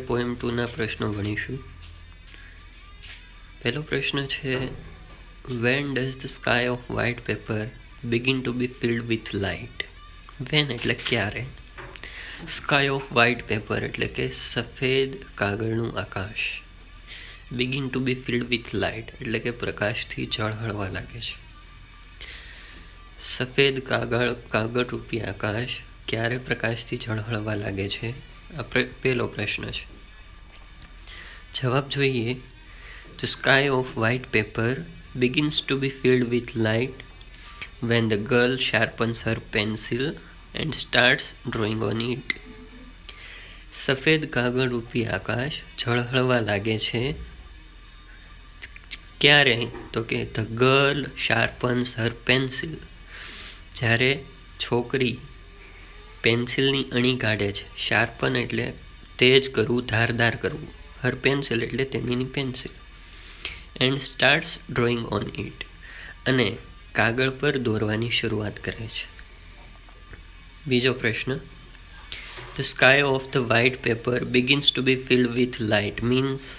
Poem 2ના પ્રશ્નો ભણીશું. પહેલો પ્રશ્ન છે, when does the sky of white paper begin to be filled with light? When એટલે ક્યારે. સ્કાય ઓફ વ્હાઇટ પેપર એટલે કે સફેદ કાગળનું આકાશ. Begin to be filled with light એટલે કે પ્રકાશથી ઝળહળવા લાગે છે. સફેદ કાગળ રૂપી આકાશ ક્યારે પ્રકાશથી ઝળહળવા લાગે છે? આ પહેલો પ્રશ્ન છે. જવાબ જોઈએ. The sky of white paper begins to be filled with light when the girl sharpens her pencil and starts drawing on it. સફેદ કાગળ રૂપી આકાશ ઝળહળવા લાગે છે ક્યારે? તો કે the girl sharpens her pencil, જ્યારે છોકરી પેન્સિલની અણી કાઢે છે. શાર્પન એટલે તેજ કરવું, ધારદાર કરવું. હર પેન્સિલ એટલે તેની pencil. And starts drawing on it, અને કાગળ પર દોરવાની શરૂઆત કરે છે. બીજો પ્રશ્ન, the sky of the white paper begins to be filled with light means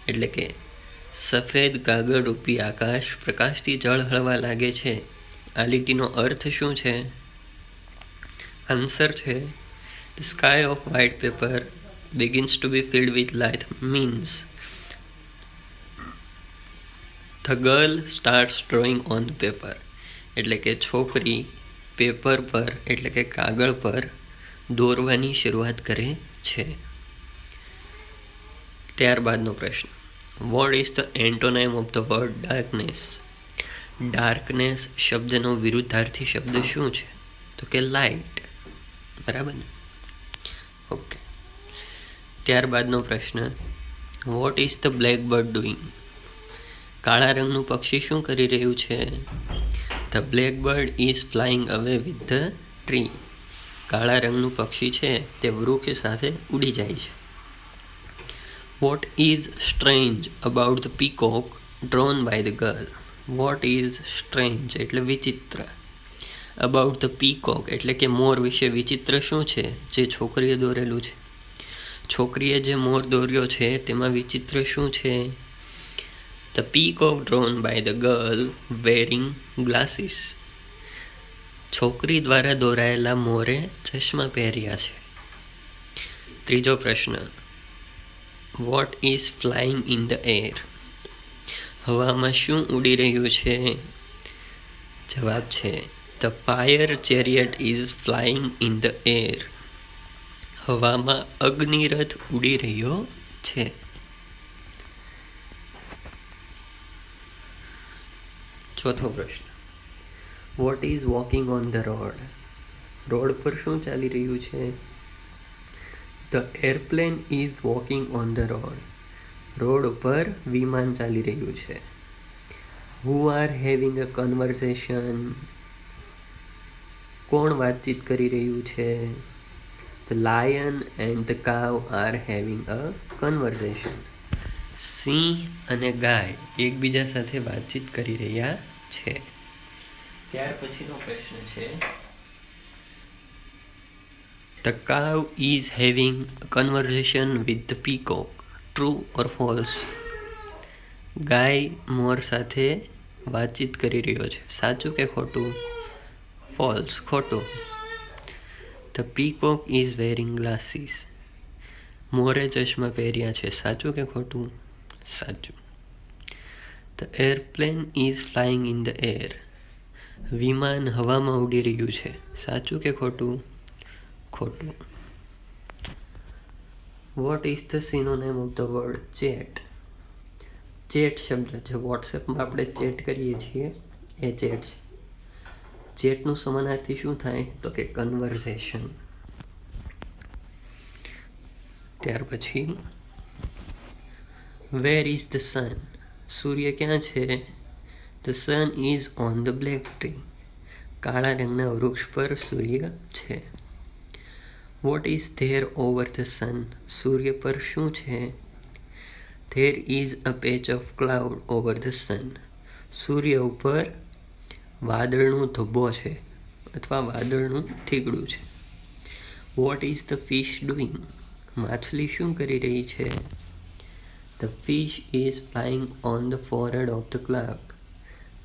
એટલે કે સફેદ કાગળ રૂપી આકાશ પ્રકાશથી ઝળહળવા લાગે છે. આ લીટીનો અર્થ શું છે? આન્સર છે, the sky of white paper begins to be filled with light means the girl starts drawing on the paper. એટલે કે છોકરી પેપર પર એટલે કે કાગળ પર દોરવાની શરૂઆત કરે છે. ત્યારબાદનો પ્રશ્ન, what is the antonym of the word darkness? Darkness શબ્દનો વિરુદ્ધાર્થી શબ્દ શું છે? તો કે લાઇટ. બરાબર ને? ઓકે. ત્યારબાદનો પ્રશ્ન, what is the black bird doing? કાળા રંગનું પક્ષી શું કરી રહ્યું છે? The black bird is flying અવે વિથ ધ ટ્રી. કાળા રંગનું પક્ષી છે તે વૃક્ષ સાથે ઉડી જાય છે. What is strange about the peacock drawn by the girl? What is strange એટલે વિચિત્ર. અબાઉટ ધ પીકોક એટલે કે મોર વિશે વિચિત્ર શું છે જે છોકરીએ દોરેલું છે? છોકરીએ જે મોર દોર્યો છે તેમાં વિચિત્ર શું છે? The peacock drawn by the girl wearing glasses. છોકરી દ્વારા દોરાયેલા મોરે ચશ્મા પહેર્યા છે. ત્રીજો પ્રશ્ન, what is flying in the air? હવામાં શું ઉડી રહ્યું છે? જવાબ છે, the fire chariot is flying in the air. હવામાં અગ્નિરથ ઉડી રહ્યો છે. ચોથો પ્રશ્ન, what is walking on the road? Road પર શું ચાલી રહ્યું છે? The aeroplane is walking on the road. Road ઉપર વિમાન ચાલી રહ્યું છે. Who are having a conversation? કોણ વાતચીત કરી રહ્યું છે? The lion and the cow are having a conversation. સિંહ અને ગાય એકબીજા સાથે વાતચીત કરી રહ્યા છે. ત્યાર પછીનો પ્રશ્ન છે, The cow is having a conversation with the peacock. True or false? ગાય મોર સાથે વાતચીત કરી રહ્યો છે. સાચું કે ખોટું? ફોલ્સ, ખોટું. The peacock is wearing glasses. મોરે ચશ્મા પહેર્યા છે. સાચું કે ખોટું? સાચું. The airplane is flying in the air. વિમાન હવામાં ઉડી રહ્યું છે. સાચું કે ખોટું? ખોટું. What is the synonym of the word chat? Chat શબ્દ જે વોટ્સએપમાં આપણે ચેટ કરીએ છીએ એ ચેટ છે. ચેટનું સમાનાર્થી શું થાય? તો કે કન્વર્સેશન. ત્યાર પછી, વેર ઇઝ ધ સન? સૂર્ય ક્યાં છે? The sun is on the black tree. કાળા રંગના વૃક્ષ પર સૂર્ય છે. What is there over the sun? સૂર્ય પર શું છે? There is a patch of cloud over the sun. સૂર્ય ઉપર વાદળનો ધબ્બો છે અથવા વાદળનું થીગડું છે. What is the fish doing? માછલી શું કરી રહી છે? The fish is flying on the forehead of the cloud.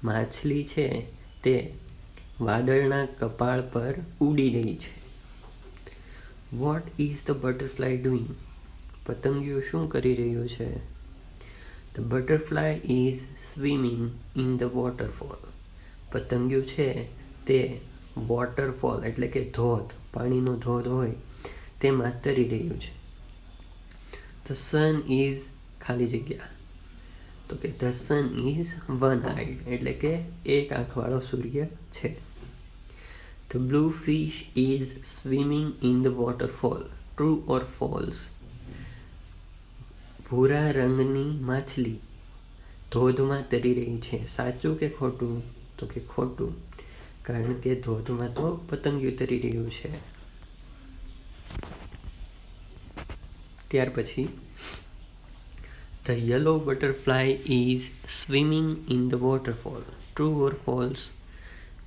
માછલી છે તે વાદળના કપાળ પર ઉડી રહી છે. What is the butterfly doing? પતંગિયું શું કરી રહ્યું છે? The butterfly is swimming in the waterfall. પતંગિયું છે તે વોટરફોલ એટલે કે ધોધ, પાણીનો ધોધ હોય તેમાં તરી રહ્યું છે. ધ સન ઇઝ ખાલી જગ્યા, તો કે the sun is one eyed એટલે કે એક આંખવાળો સૂર્ય છે. The blue fish is swimming in the waterfall. True or false? ભૂરા રંગની માછલી ધોધમાં તરી રહી છે. સાચું કે ખોટું? તો કે ખોટું, કારણ કે ધોધમાં તો પતંગિયું તરી રહ્યું છે. ત્યાર પછી the yellow butterfly is swimming in the waterfall. True or false?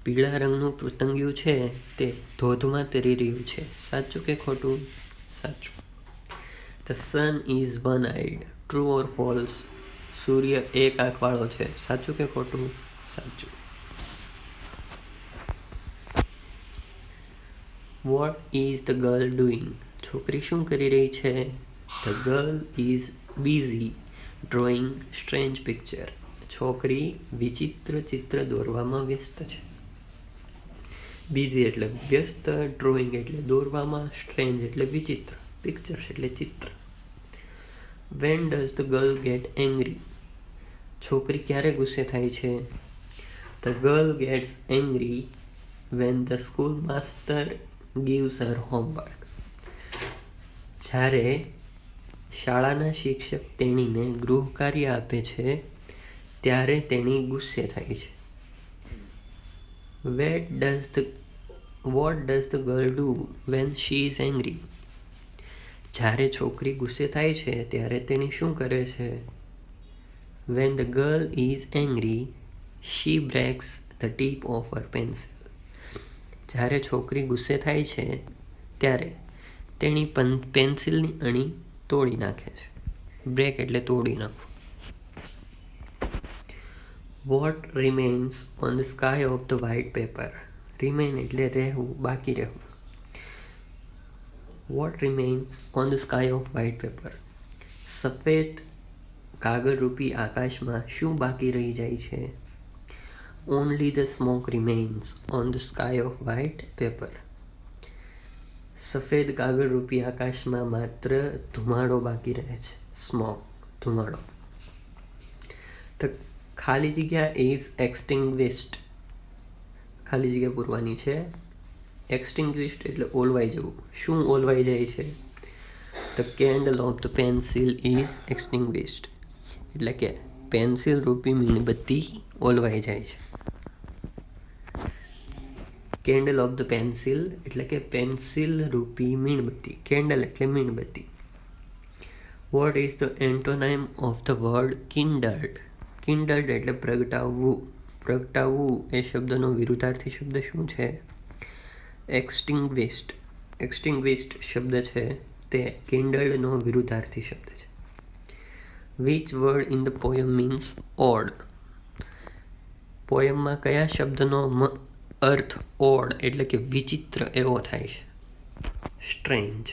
પીળા રંગનું પતંગિયું છે તે ધોધમાં તરી રહ્યું છે. સાચું કે ખોટું? સાચું. The sun is one eyed. True or false? સૂર્ય એક આંખવાળો છે. સાચું કે ખોટું? સાચું. What is the girl doing? છોકરી શું કરી રહી છે? The girl is busy drawing strange picture. છોકરી વિચિત્ર ચિત્ર દોરવામાં વ્યસ્ત છે. બિઝી એટલે વ્યસ્ત, ડ્રોઈંગ એટલે દોરવામાં, સ્ટ્રેન્જ એટલે વિચિત્ર, પિક્ચર્સ એટલે ચિત્ર. When does the girl get angry? છોકરી ક્યારે ગુસ્સે થાય છે? The girl gets angry when the school master gives her homework. જ્યારે શાળાના શિક્ષક તેણીને ગૃહ કાર્ય આપે છે ત્યારે તેણી ગુસ્સે થાય છે. What does the girl do when she is angry? જ્યારે છોકરી ગુસ્સે થાય છે ત્યારે તેણી શું કરે છે? When the girl is angry she breaks the tip of her pencil. જ્યારે છોકરી ગુસ્સે થાય છે ત્યારે તેણી પેન્સિલની અણી તોડી નાખે છે. બ્રેક એટલે તોડી નાખવું. What remains on the sky of the white paper? Remain એટલે રહેવું, બાકી રહેવું. What remains on the sky of white paper? સફેદ કાગળરૂપી આકાશમાં શું બાકી રહી જાય છે? Only the smoke remains on the sky of white paper. સફેદ કાગળરૂપી આકાશમાં માત્ર ધુમાડો બાકી રહે છે. સ્મોક, ધુમાડો. ધ ખાલી જગ્યા ઇઝ એક્સટિંગ્વિશ્ડ. ખાલી જગ્યા પૂરવાની છે. એક્સટિંગ્વિશ્ડ એટલે ઓલવાઈ જવું. શું ઓલવાઈ જાય છે? The candle of the pencil is extinguished એટલે કે પેન્સિલ રૂપી મીણબત્તી ઓલવાઈ જાય છે. કેન્ડલ ઓફ ધ પેન્સિલ એટલે કે પેન્સિલ રૂપી મીણબત્તી. કેન્ડલ એટલે મીણબત્તી. What is the antonym of the word kindled? Kindled એટલે પ્રગટાવવું. પ્રગટાવવું એ શબ્દનો વિરુદ્ધાર્થી શબ્દ શું છે? એક્સટિંગ્વિશ્ડ. એક્સટિંગ્વિશ્ડ શબ્દ છે તે કિન્ડલ્ડનો વિરુદ્ધાર્થી શબ્દ છે. Which word in the poem means odd? પોયમમાં કયા શબ્દનો અર્થ ઓડ એટલે કે વિચિત્ર એવો થાય છે? સ્ટ્રેન્જ.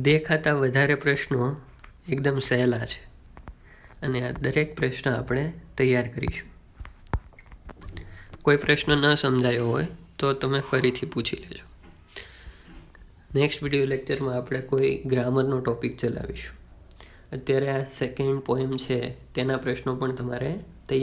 દેખાતા વધારે પ્રશ્નો એકદમ સહેલા છે અને આ દરેક પ્રશ્ન આપણે તૈયાર કરીશું. કોઈ પ્રશ્ન ન સમજાયો હોય તો તમે ફરીથી પૂછી લેજો. નેક્સ્ટ વિડીયો લેક્ચરમાં આપણે કોઈ ગ્રામરનો ટોપિક ચલાવીશું. અત્યારે આ સેકન્ડ પોએમ છે તેના પ્રશ્નો પણ તમારે